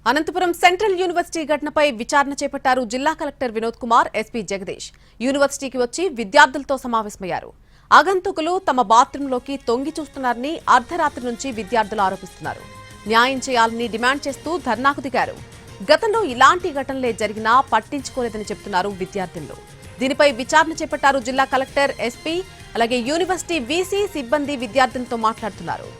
Anantapuram central university ఘటనపై విచారణ చేపట్టారు జిల్లా కలెక్టర్ వినోద్ కుమార్, ఎస్పీ జగదీష్. యూనివర్సిటీకి వచ్చి విద్యార్థులతో సమావేశమయ్యారు. ఆగంతుకులు తమ బాత్రూంలోకి తొంగి చూస్తున్నారని అర్ధరాత్రి నుంచి విద్యార్థులు ఆరోపిస్తున్నారు. న్యాయం చేయాలని డిమాండ్ చేస్తూ ధర్నాకు దిగారు. గతంలో ఇలాంటి ఘటనలే జరిగినా పట్టించుకోలేదని చెబుతున్నారు విద్యార్థులు. దీనిపై విచారణ చేపట్టారు జిల్లా కలెక్టర్, ఎస్పీ, అలాగే యూనివర్సిటీ వీసీ సిబ్బంది విద్యార్థులతో మాట్లాడుతున్నారు.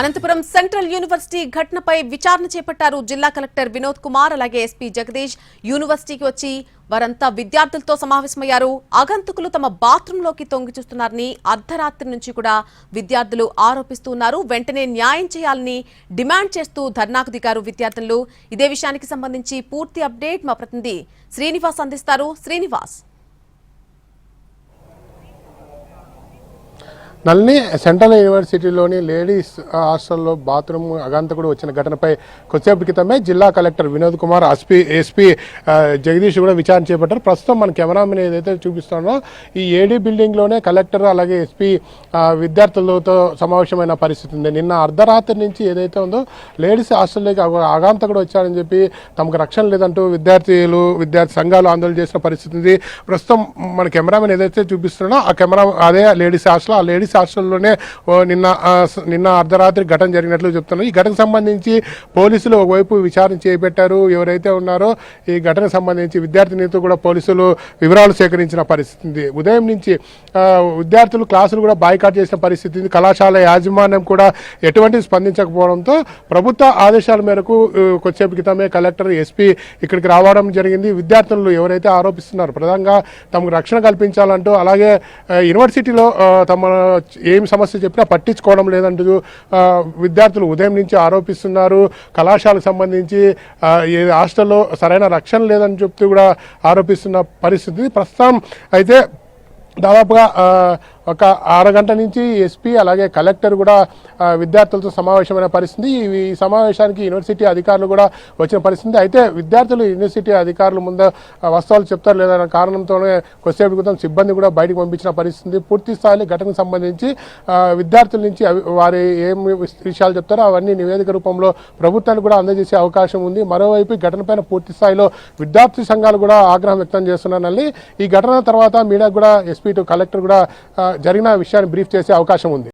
అనంతపురం సెంట్రల్ యూనివర్సిటీ ఘటనపై విచారణ చేపట్టారు జిల్లా కలెక్టర్ వినోద్ కుమార్, అలాగే ఎస్పీ జగదీష్. యూనివర్సిటీకి వచ్చి వారంతా విద్యార్థులతో సమావేశమయ్యారు. ఆగంతుకులు తమ బాత్రూంలోకి తొంగి చూస్తున్నారని అర్ధరాత్రి నుంచి కూడా విద్యార్థులు ఆరోపిస్తున్నారు. వెంటనే న్యాయం చేయాలని డిమాండ్ చేస్తూ ధర్నాకు దిగారు విద్యార్థులు. ఇదే విషయానికి సంబంధించి పూర్తి అప్డేట్ మా ప్రతినిధి శ్రీనివాస్ అందిస్తారు. శ్రీనివాస్, నల్ని సెంట్రల్ యూనివర్సిటీలోని లేడీస్ హాస్టల్లో బాత్రూమ్ అగాంతకుడు వచ్చిన ఘటనపై కొద్దిసేపు క్రితమే జిల్లా కలెక్టర్ వినోద్ కుమార్, ఎస్పీ జగదీష్ కూడా విచారణ చేపట్టారు. ప్రస్తుతం మన కెమెరామెన్ ఏదైతే చూపిస్తానో ఈ ఏడీ బిల్డింగ్లోనే కలెక్టర్ అలాగే ఎస్పీ విద్యార్థులతో సమావేశమైన పరిస్థితి ఉంది. నిన్న అర్ధరాత్రి నుంచి ఏదైతే ఉందో లేడీస్ హాస్టల్లోకి అగాంతకుడు వచ్చారని చెప్పి తమకు రక్షణ లేదంటూ విద్యార్థి సంఘాలు ఆందోళన చేసిన పరిస్థితి ఉంది. ప్రస్తుతం మన కెమెరామెన్ ఏదైతే చూపిస్తున్నానో ఆ కెమెరా అదే లేడీస్ హాస్టల్, ఆ లేడీస్ హాస్టల్లోనే నిన్న అర్ధరాత్రి ఘటన జరిగినట్లు చెప్తున్నారు. ఈ ఘటనకు సంబంధించి పోలీసులు ఒకవైపు విచారణ చేపట్టారు. ఎవరైతే ఉన్నారో ఈ ఘటనకు సంబంధించి విద్యార్థినితో కూడా పోలీసులు వివరాలు సేకరించిన పరిస్థితి. ఉదయం నుంచి విద్యార్థులు క్లాసులు కూడా బాయ్కాట్ చేసిన పరిస్థితి. కళాశాల యాజమాన్యం కూడా ఎటువంటి స్పందించకపోవడంతో ప్రభుత్వ ఆదేశాల మేరకు కొద్దిసేపు క్రితమే కలెక్టర్, ఎస్పీ ఇక్కడికి రావడం జరిగింది. విద్యార్థులు ఎవరైతే ఆరోపిస్తున్నారో ప్రధానంగా తమకు రక్షణ కల్పించాలంటూ, అలాగే యూనివర్సిటీలో తమ ఏం సమస్య చెప్పినా పట్టించుకోవడం లేదంటూ విద్యార్థులు ఉదయం నుంచి ఆరోపిస్తున్నారు. కళాశాలకు సంబంధించి హాస్టల్లో సరైన రక్షణ లేదని చెప్తూ కూడా ఆరోపిస్తున్న పరిస్థితి. ప్రస్తుతం అయితే దాదాపుగా ఒక అరగంట నుంచి ఎస్పీ అలాగే కలెక్టర్ కూడా విద్యార్థులతో సమావేశమైన పరిస్థితి. ఈ సమావేశానికి యూనివర్సిటీ అధికారులు కూడా వచ్చిన పరిస్థితి. అయితే విద్యార్థులు యూనివర్సిటీ అధికారులు ముందు వాస్తవాలు చెప్తారు లేదన్న కారణంతోనే కొద్దిసేపు క్రితం సిబ్బంది కూడా బయటకు పంపించిన పరిస్థితి. పూర్తి స్థాయి ఘటనకు సంబంధించి విద్యార్థుల నుంచి వారి ఏం విషయాలు చెప్తారో అవన్నీ నివేదిక రూపంలో ప్రభుత్వానికి కూడా అందజేసే అవకాశం ఉంది. మరోవైపు ఈ ఘటనపైన పూర్తి స్థాయిలో విద్యార్థి సంఘాలు కూడా ఆగ్రహం వ్యక్తం చేస్తున్నారని, ఈ ఘటన తర్వాత మీడియా కూడా ఎస్పీ టు కలెక్టర్ కూడా జరిగిన విషయాన్ని బ్రీఫ్ చేసే అవకాశం ఉంది.